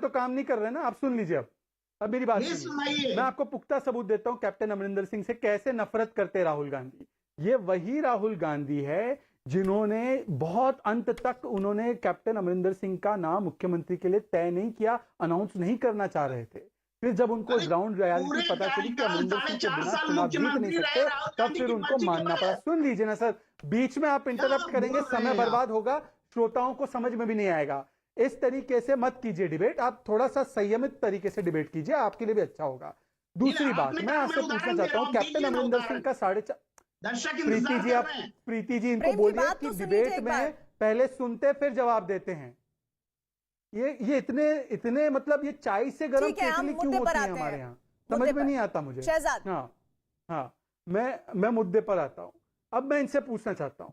तो काम नहीं कर रहे ना। आप सुन लीजिए, अब मेरी बात सुनिए। मैं आपको पुख्ता सबूत देता हूं कैप्टन अमरिंदर सिंह से कैसे नफरत करते राहुल गांधी। ये वही राहुल गांधी है जिन्होंने बहुत अंत तक उन्होंने कैप्टन अमरिंदर सिंह का नाम मुख्यमंत्री के लिए तय नहीं किया, अनाउंस नहीं करना चाह रहे थे। फिर जब उनको ग्राउंड रियलिटी पता चली कि अमरिंदर सिंह के बिना चुनाव जीत नहीं सकते, तब फिर उनको मानना पड़ा। सुन लीजिए ना सर, बीच में आप इंटरप्ट करेंगे, समय बर्बाद होगा, श्रोताओं को समझ में भी नहीं आएगा। इस तरीके से मत कीजिए डिबेट, आप थोड़ा सा संयमित तरीके से डिबेट कीजिए, आपके लिए भी अच्छा होगा। दूसरी बात मैं आपसे पूछना चाहता हूं, कैप्टन अमरिंदर सिंह का 4.5 प्रीति जी इनको बोलिए कि डिबेट में पहले सुनते फिर जवाब देते हैं। ये इतने मतलब ये चाय से गर्म केतली क्यों होती है हमारे यहाँ, समझ में नहीं आता मुझे। शहजाद, हाँ मैं मुद्दे पर आता हूँ। अब मैं इनसे पूछना चाहता हूँ,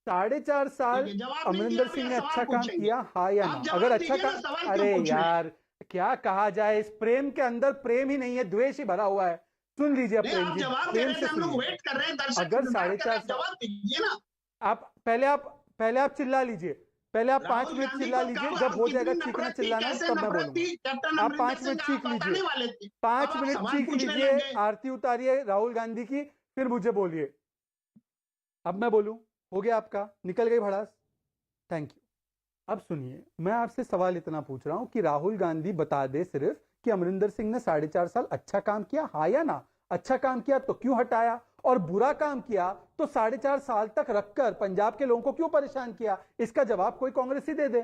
4.5 साल अमरिंदर सिंह ने अच्छा काम किया, हाँ या ना? अगर अच्छा काम, अरे यार क्या कहा जाए, इस प्रेम के अंदर प्रेम ही नहीं है, द्वेष ही भरा हुआ है। सुन लीजिए प्रेम जी, प्रेम से सुनिए। अगर 4.5 साल आप पहले आप चिल्ला लीजिए, पहले आप 5 मिनट चिल्ला लीजिए, जब हो जाएगा चीखना चिल्लाना तब मैं बोलूंगा। आप 5 मिनट चीख लीजिए, 5 मिनट चीख लीजिए, आरती उतारिए राहुल गांधी की, फिर मुझे बोलिए। अब मैं बोलूं, हो गया आपका, निकल गई भड़ास, थैंक यू। अब सुनिए, मैं आपसे सवाल इतना पूछ रहा हूं कि राहुल गांधी बता दे सिर्फ कि अमरिंदर सिंह ने 4.5 साल अच्छा काम किया, हाँ या ना? अच्छा काम किया तो क्यों हटाया, और बुरा काम किया तो 4.5 साल तक रखकर पंजाब के लोगों को क्यों परेशान किया? इसका जवाब कोई कांग्रेसी दे दे।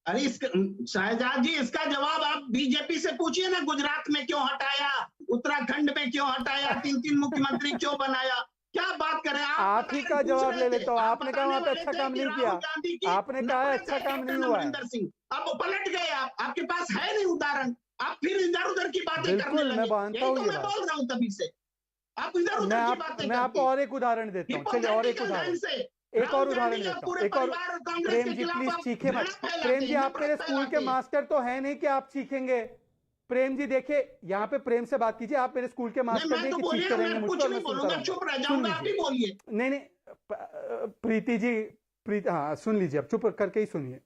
अरे शहजाद जी, इसका जवाब आप बीजेपी से पूछिए ना। गुजरात में क्यों हटाया, उत्तराखंड में क्यों हटाया, 3 मुख्यमंत्री क्यों बनाया, क्या बात करें आप ही का जवाब ले लेता हूँ। आपने कहा वहां पे अच्छा काम नहीं किया, आपने कहा अच्छा काम नहीं हुआ है। अब पलट गए आप, आपके पास है नहीं उदाहरण, आप फिर इधर उधर की बातें करने लगे। मैं मानता हूँ, मैं बोल रहा हूँ तभी से आप इधर उधर की बातें। मैं आपको और एक उदाहरण देता हूँ, चलिए और एक उदाहरण, एक और उदाहरण देता हूँ, एक और। प्रेम जी प्लीज चीखे मत। प्रेम जी आप मेरे स्कूल के मास्टर तो है नहीं कि आप चीखेंगे। प्रेम जी देखिए, यहाँ पे प्रेम से बात कीजिए, आप मेरे स्कूल के मास्टर नहीं कि चीख करेंगे मुझको, मैं सुन लीजिए। नहीं प्रीति जी, हाँ सुन लीजिए, अब चुप करके ही सुनिए।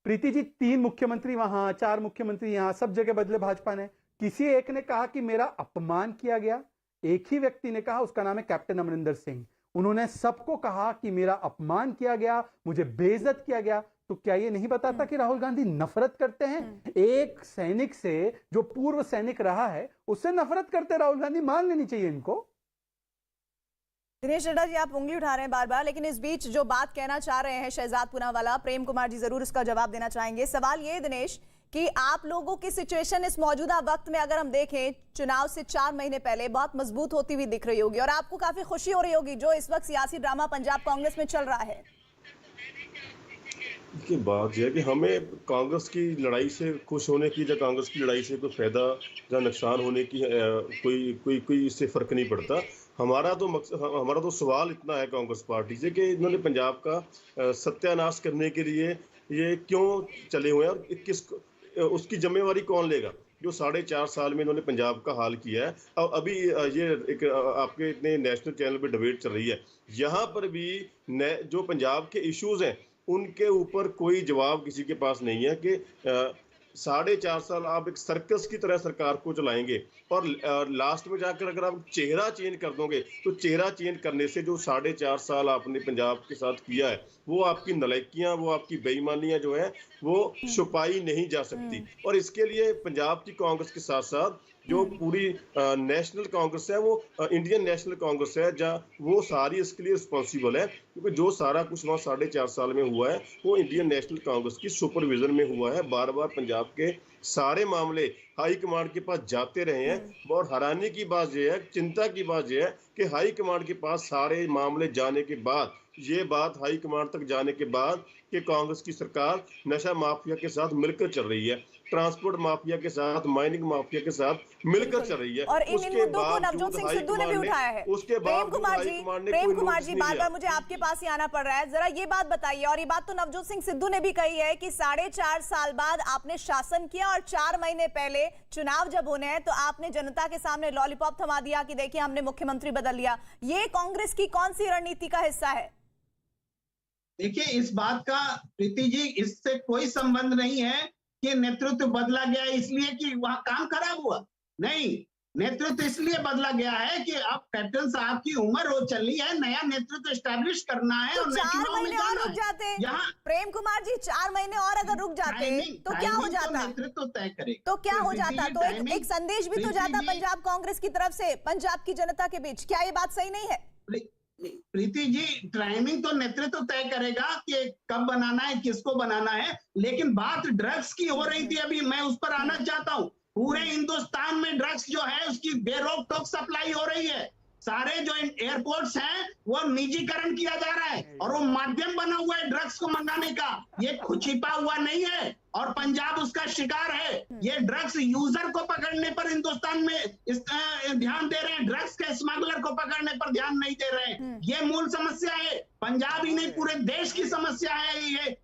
प्रीति जी, 3 मुख्यमंत्री वहां, 4 मुख्यमंत्री यहां, सब जगह बदले भाजपा ने। किसी एक ने कहा कि मेरा अपमान किया गया, एक ही व्यक्ति ने कहा, उसका नाम है कैप्टन अमरिंदर सिंह। उन्होंने सबको कहा कि मेरा अपमान किया गया, मुझे बेइज्जत किया गया। तो क्या ये नहीं बताता कि राहुल गांधी नफरत करते हैं? एक सैनिक से जो पूर्व सैनिक रहा है उससे नफरत करते राहुल गांधी, मान लेनी चाहिए इनको। दिनेश चड्ढा जी, आप उंगली उठा रहे हैं बार बार, लेकिन इस बीच जो बात कहना चाह रहे हैं शहजाद पूनावाला, प्रेम कुमार जी जरूर इसका जवाब देना चाहेंगे। सवाल ये दिनेश कि आप लोगों की सिचुएशन इस मौजूदा वक्त में अगर हम देखें, चुनाव से 4 महीने पहले बहुत मजबूत होती हुई दिख रही होगी और आपको काफी खुशी हो रही होगी जो इस वक्त सियासी ड्रामा पंजाब कांग्रेस में चल रहा है। की बात यह है कि हमें कांग्रेस की लड़ाई से खुश होने की या कांग्रेस की लड़ाई से कोई फायदा या नुकसान होने की कोई इससे फर्क नहीं पड़ता। हमारा तो सवाल इतना है कांग्रेस पार्टी से कि इन्होंने पंजाब का सत्यानाश करने के लिए ये क्यों चले हुए हैं और उसकी जिम्मेवारी कौन लेगा? जो 4.5 साल में इन्होंने पंजाब का हाल किया है। और अभी ये एक आपके इतने नेशनल चैनल पे डिबेट चल रही है, यहाँ पर भी जो पंजाब के इश्यूज हैं उनके ऊपर कोई जवाब किसी के पास नहीं है कि 4.5 साल आप एक सर्कस की तरह सरकार को चलाएंगे और लास्ट में जाकर अगर आप चेहरा चेंज कर दोगे तो चेहरा चेंज करने से जो 4.5 साल आपने पंजाब के साथ किया है वो आपकी नलायकियां, वो आपकी बेईमानियां जो है वो छुपाई नहीं जा सकती। और इसके लिए पंजाब की कांग्रेस के साथ साथ जो पूरी नेशनल कांग्रेस है, वो इंडियन नेशनल कांग्रेस है, जहाँ वो सारी इसके लिए रिस्पॉन्सिबल है, क्योंकि जो सारा कुछ वहाँ 4.5 साल में हुआ है वो इंडियन नेशनल कांग्रेस की सुपरविजन में हुआ है। बार बार पंजाब के सारे मामले हाई कमांड के पास जाते रहे हैं और हैरानी की बात यह है, चिंता की बात यह है कि हाई कमांड के पास सारे मामले जाने के बाद, ये बात हाई कमांड तक जाने के बाद कि कांग्रेस की सरकार नशा माफिया के साथ मिलकर चल रही है, ट्रांसपोर्ट माफिया के साथ, माइनिंग माफिया के साथ मिलकर चल रही है। और इन मुद्दों को नवजोत सिंह सिद्धू ने भी उठाया है। प्रेम कुमार जी बार बार मुझे आपके पास ही आना पड़ रहा है, जरा ये बात बताइए। और ये बात तो नवजोत सिंह सिद्धू ने भी कही है कि 4.5 साल बाद आपने शासन किया और 4 महीने पहले चुनाव जब होने हैं तो आपने जनता के सामने लॉलीपॉप थमा दिया कि देखिए हमने मुख्यमंत्री बदल लिया। ये कांग्रेस की कौन सी रणनीति का हिस्सा है? देखिए, इस बात का प्रीति जी इससे कोई संबंध नहीं है कि नेतृत्व बदला गया इसलिए कि वहां काम खराब हुआ। नहीं, नेतृत्व इसलिए बदला गया है कि अब कैप्टन साहब की उम्र हो चली है, नया नेतृत्व एस्टैब्लिश करना है तो और 4 महीने और रुक जाते यहाँ प्रेम कुमार जी, 4 महीने और अगर रुक जाते तो क्या हो जाता? नेतृत्व तय करे तो क्या हो जाता? तो एक संदेश भी तो जाता पंजाब कांग्रेस की तरफ से पंजाब की जनता के बीच। क्या ये बात सही नहीं है? प्रीति जी, टाइमिंग तो नेतृत्व तय करेगा कि कब बनाना है, किसको बनाना है, लेकिन बात ड्रग्स की हो रही थी अभी, मैं उस पर आना चाहता हूँ। पूरे हिंदुस्तान में ड्रग्स जो है उसकी बेरोक टोक सप्लाई हो रही है। सारे जो एयरपोर्ट्स हैं वो निजीकरण किया जा रहा है और वो माध्यम बना हुआ है ड्रग्स को मंगाने का। ये छिपा हुआ नहीं है और पंजाब उसका शिकार है। ये ड्रग्स यूजर को पकड़ने पर हिंदुस्तान में ध्यान दे रहे हैं, ड्रग्स के स्मगलर को पकड़ने पर ध्यान नहीं दे रहे हैं। ये मूल समस्या है, पंजाब ही नहीं पूरे देश की समस्या है ये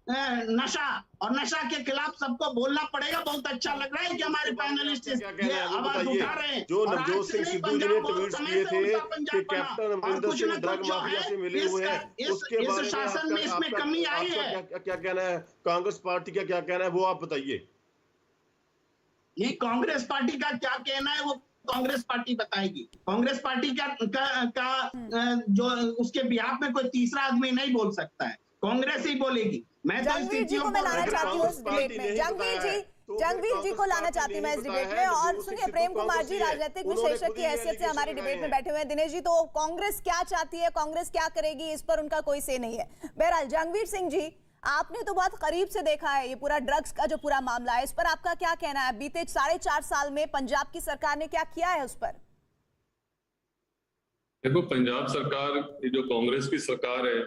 नशा, और नशा के खिलाफ सबको बोलना पड़ेगा। बहुत अच्छा लग रहा है कि हमारे पैनलिस्ट ये आवाज उठा रहे हैं। जो नवजोत सिंह सिद्धू जी ने ट्वीट किए थे कि captain Amarinder Singh drug mafia से मिले हुए हैं, उसके बारे में शासन में इसमें कमी आई है। क्या कहना है? कांग्रेस पार्टी का क्या कहना है वो आप बताइए। ये कांग्रेस पार्टी का क्या कहना है वो कांग्रेस पार्टी बताएगी। कांग्रेस पार्टी का जो उसके बिहाफ में कोई तीसरा आदमी नहीं बोल सकता है, कांग्रेस ही बोलेगी। मैं तो जंगवीर जी को मैं लाना चाहती हूँ इस डिबेट में। जंगवीर जी को लाना चाहती हूँ मैं इस डिबेट में। और सुनिए, प्रेम कुमार जी राजनीतिक विश्लेषक की हैसियत से हमारी डिबेट में बैठे हुए हैं। दिनेश जी, तो कांग्रेस क्या चाहती है, कांग्रेस क्या करेगी, इस पर उनका कोई से नहीं है। बहरहाल जंगवीर सिंह जी, आपने तो बहुत करीब से देखा है ये पूरा ड्रग्स का जो पूरा मामला है, इस पर आपका क्या कहना है? बीते 4.5 साल में पंजाब की सरकार ने क्या किया है उस पर? देखो, पंजाब सरकार, जो कांग्रेस की सरकार है,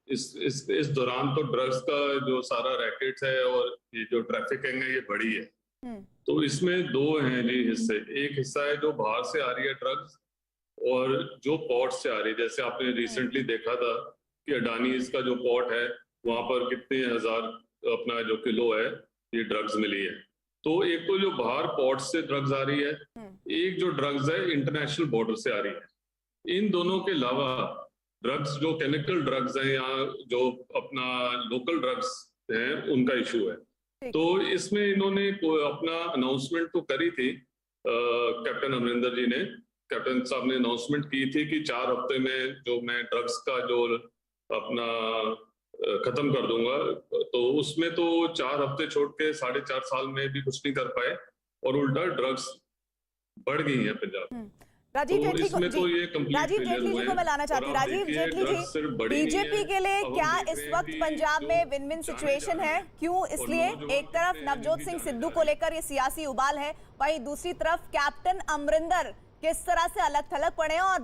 इस दौरान तो ड्रग्स का जो सारा रैकेट है और ये जो ट्रैफिकिंग है ये बढ़ी है। तो इसमें दो हैं जी हिस्से। एक हिस्सा है जो बाहर से आ रही है ड्रग्स, और जो पोर्ट से आ रही है। जैसे आपने रिसेंटली देखा था कि अडानी इसका जो पोर्ट है वहां पर कितने हजार अपना जो किलो है ये ड्रग्स मिली है। तो एक तो जो बाहर पोर्ट से ड्रग्स आ रही है, एक जो ड्रग्स है इंटरनेशनल बॉर्डर से आ रही है। इन दोनों के अलावा ड्रग्स जो केमिकल ड्रग्स हैं या जो अपना लोकल ड्रग्स हैं उनका इशू है। तो इसमें इन्होंने अपना अनाउंसमेंट तो करी थी, कैप्टन अमरिंदर जी ने, कैप्टन साहब ने अनाउंसमेंट की थी कि 4 हफ्ते में जो मैं ड्रग्स का जो अपना खत्म कर दूंगा। तो उसमें तो 4 हफ्ते छोड़ के 4.5 साल में भी कुछ नहीं कर पाए और उल्टा ड्रग्स बढ़ गई है पंजाब। राजीव तो जेटली इसमें तो ये राजीव जेटली जी को मैं लाना चाहती हूँ। राजीव जेटली जी, बीजेपी के लिए क्या इस वक्त पंजाब में विन विन सिचुएशन है? क्यों? इसलिए एक तरफ नवजोत सिंह सिद्धू को लेकर ये सियासी उबाल है, वहीं दूसरी तरफ कैप्टन अमरिंदर किस तरह से अलग थलग पड़े हैं और